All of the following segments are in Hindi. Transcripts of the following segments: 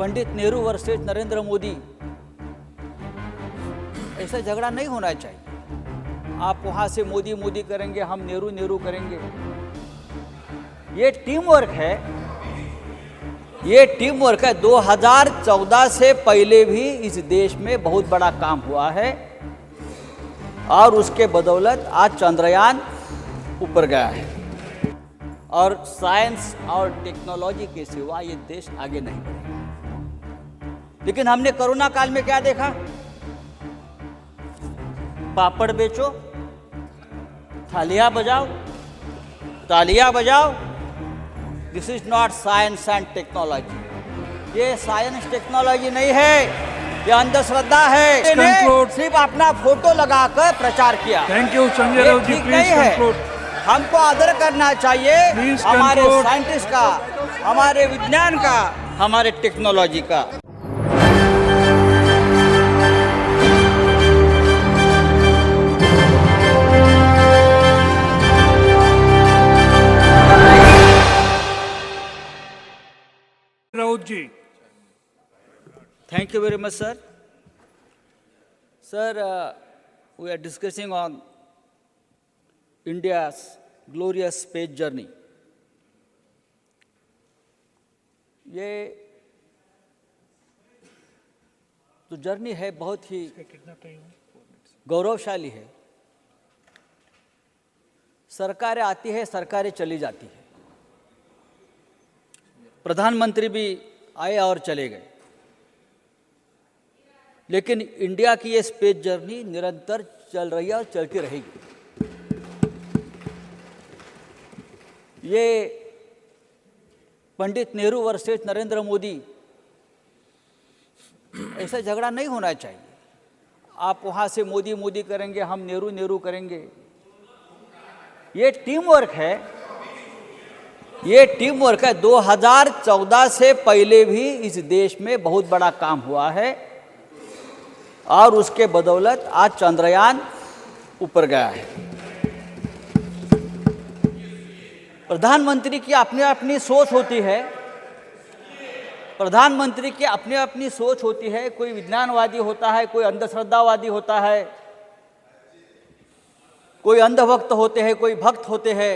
पंडित नेहरू वर्सेस नरेंद्र मोदी, ऐसा झगड़ा नहीं होना चाहिए। आप वहां से मोदी मोदी करेंगे, हम नेहरू नेहरू करेंगे। ये टीम वर्क है, ये टीम वर्क है। 2014 से पहले भी इस देश में बहुत बड़ा काम हुआ है और उसके बदौलत आज चंद्रयान ऊपर गया है। और साइंस और टेक्नोलॉजी के सिवा ये देश आगे नहीं बढ़ेगा। लेकिन हमने कोरोना काल में क्या देखा? पापड़ बेचो, थालियां बजाओ, तालियां बजाओ। This is not science and technology. ये साइंस टेक्नोलॉजी नहीं है, ये अंधश्रद्धा है। सिर्फ अपना फोटो लगाकर प्रचार किया। Thank you Sanjay Raut ji, please conclude. हमको आदर करना चाहिए हमारे साइंटिस्ट का, हमारे विज्ञान का, हमारे टेक्नोलॉजी का। Raut ji, thank you very much sir. Sir, we are discussing on India's glorious space journey. ये जो जर्नी है बहुत ही गौरवशाली है। सरकारें आती है, सरकारें चली जाती है, प्रधानमंत्री भी आए और चले गए, लेकिन इंडिया की ये स्पेस जर्नी निरंतर चल रही है और चलती रहेगी। ये पंडित नेहरू वर्सेस नरेंद्र मोदी, ऐसा झगड़ा नहीं होना चाहिए। आप वहां से मोदी मोदी करेंगे, हम नेहरू नेहरू करेंगे। ये टीम वर्क है, ये टीम वर्क है। 2014 से पहले भी इस देश में बहुत बड़ा काम हुआ है और उसके बदौलत आज चंद्रयान ऊपर गया है। प्रधानमंत्री की अपनी अपनी सोच होती है, प्रधानमंत्री की अपनी अपनी सोच होती है। कोई विज्ञानवादी होता है, कोई अंधश्रद्धावादी होता है, कोई अंधभक्त होते हैं, कोई भक्त होते हैं।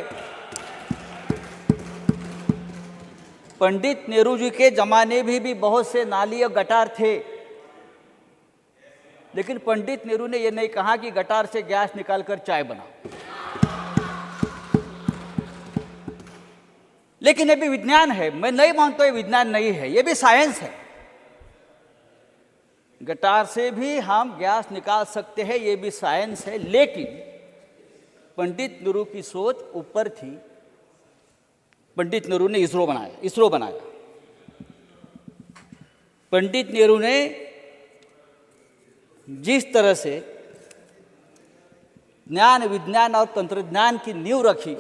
पंडित नेहरू जी के जमाने में भी बहुत से नाली और गटार थे, लेकिन पंडित नेहरू ने यह नहीं कहा कि गटार से गैस निकालकर चाय बनाओ। लेकिन ये भी विज्ञान है। मैं नहीं मानता ये विज्ञान नहीं है, ये भी साइंस है। गटार से भी हम गैस निकाल सकते हैं, ये भी साइंस है। लेकिन पंडित नेहरू की सोच ऊपर थी। पंडित नेहरू ने इसरो बनाया। पंडित नेहरू ने जिस तरह से ज्ञान, विज्ञान और तंत्रज्ञान की नींव रखी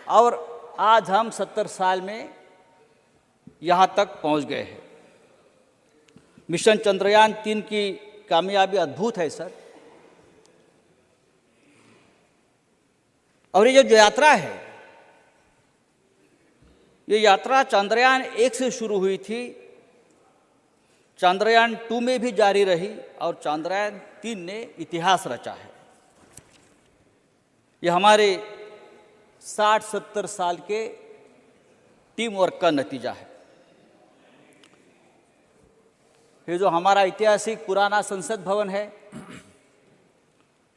और आज हम 70 साल में यहाँ तक पहुँच गए हैं। मिशन चंद्रयान 3 की कामयाबी अद्भुत है सर। और ये जो यात्रा है, ये यात्रा चंद्रयान 1 से शुरू हुई थी, चंद्रयान 2 में भी जारी रही और चंद्रयान 3 ने इतिहास रचा है। ये हमारे 60-70 साल के टीम वर्क का नतीजा है। ये जो हमारा ऐतिहासिक पुराना संसद भवन है,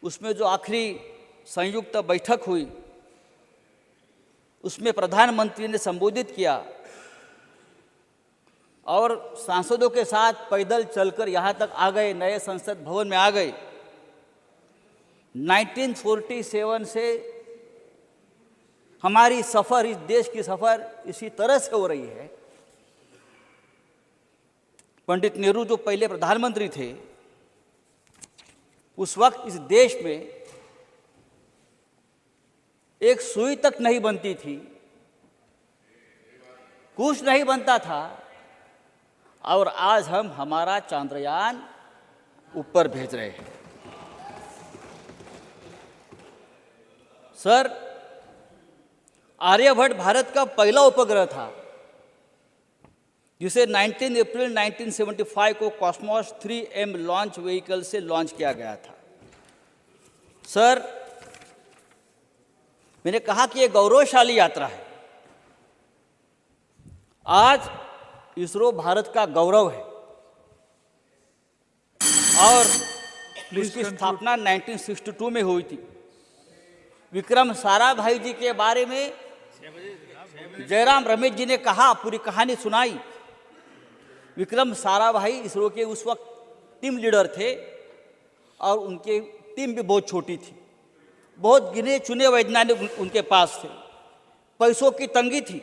उसमें जो आखिरी संयुक्त बैठक हुई, उसमें प्रधानमंत्री ने संबोधित किया और सांसदों के साथ पैदल चलकर यहाँ तक आ गए, नए संसद भवन में आ गए। 1947 से हमारी सफर, इस देश की सफर इसी तरह से हो रही है। पंडित नेहरू जो पहले प्रधानमंत्री थे, उस वक्त इस देश में एक सुई तक नहीं बनती थी, कुछ नहीं बनता था, और आज हम हमारा चंद्रयान ऊपर भेज रहे हैं। सर, आर्यभट्ट भारत का पहला उपग्रह था। जिसे 19 अप्रैल 1975 को कॉस्मोस 3M लॉन्च व्हीकल से लॉन्च किया गया था। सर, मैंने कहा कि यह गौरवशाली यात्रा है। आज इसरो भारत का गौरव है और इसकी स्थापना 1962 में हुई थी। विक्रम साराभाई जी के बारे में जयराम रमेश जी ने कहा, पूरी कहानी सुनाई। विक्रम साराभाई इसरो के उस वक्त टीम लीडर थे और उनकी टीम भी बहुत छोटी थी। बहुत गिने चुने वैज्ञानिक उनके पास थे। पैसों की तंगी थी,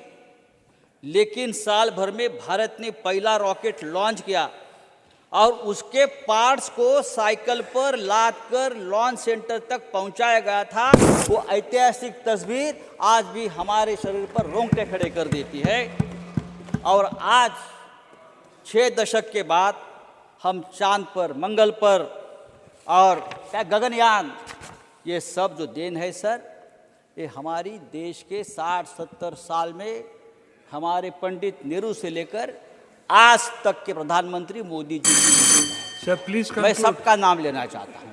लेकिन साल भर में भारत ने पहला रॉकेट लॉन्च किया और उसके पार्ट्स को साइकिल पर लादकर लॉन्च सेंटर तक पहुंचाया गया था। वो ऐतिहासिक तस्वीर आज भी हमारे शरीर पर रोंगटे खड़े कर देती है। और आज 6 दशक के बाद हम चांद पर, मंगल पर और क्या गगनयान, ये सब जो देन है सर, ये हमारी देश के 60-70 साल में हमारे पंडित नेहरू से लेकर आज तक के प्रधानमंत्री मोदी जी। सर प्लीज, मैं सबका नाम लेना चाहता हूं।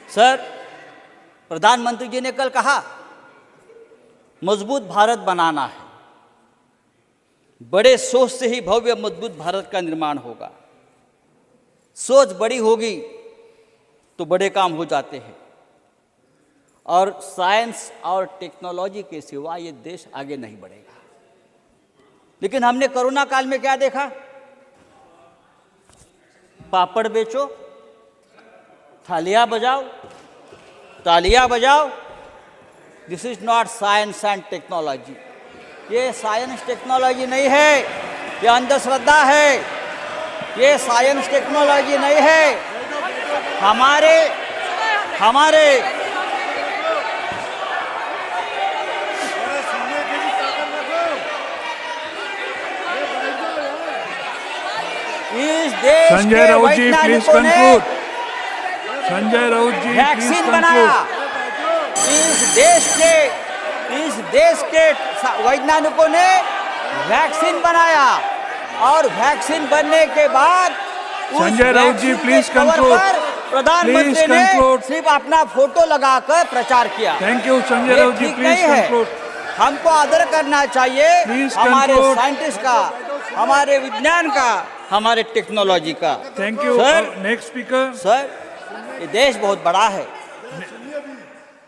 सर, प्रधानमंत्री जी ने कल कहा मजबूत भारत बनाना है। बड़े सोच से ही भव्य मजबूत भारत का निर्माण होगा। सोच बड़ी होगी तो बड़े काम हो जाते हैं और साइंस और टेक्नोलॉजी के सिवा ये देश आगे नहीं बढ़ेगा। लेकिन हमने कोरोना काल में क्या देखा? पापड़ बेचो, थालियां बजाओ, तालियां बजाओ। This is not science and technology. ये साइंस टेक्नोलॉजी नहीं है, ये अंधश्रद्धा है। ये साइंस टेक्नोलॉजी नहीं है। हमारे इस देश संजय के राउत जी प्लीज वैज्ञानिकों ने conclude. Sanjay Raut ji please vaccine बनाया। कंक्लूड। इस देश के वैज्ञानिकों ने वैक्सीन बनाया और वैक्सीन बनने के बाद संजय राउत जी प्लीज कंक्लूड। प्रधानमंत्री ने सिर्फ अपना फोटो लगाकर प्रचार किया। Thank you Sanjay Raut ji, please conclude. हमको आदर करना चाहिए हमारे साइंटिस्ट का, हमारे विज्ञान का, हमारे टेक्नोलॉजी का। Thank you. Sir, next speaker. Sir, ये देश बहुत बड़ा है।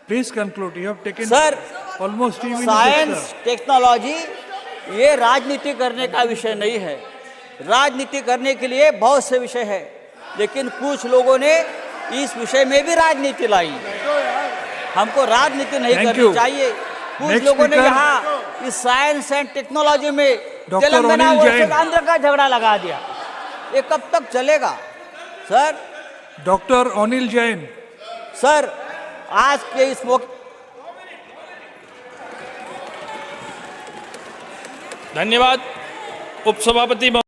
Please conclude. You have taken sir, almost 3 science technology ये राजनीति करने का विषय नहीं है। राजनीति करने के लिए बहुत से विषय है, लेकिन कुछ लोगों ने इस विषय में भी राजनीति लाई। हमको राजनीति नहीं करनी चाहिए। कुछ लोगों ने यहाँ इस साइंस एंड टेक्नोलॉजी में तेलंगाना वर्सेस आंध्र का झगड़ा लगा दिया। ये कब तक चलेगा sir? Doctor Anil Jain. Sir, आज के इस मौके धन्यवाद उपसभापति महोदय।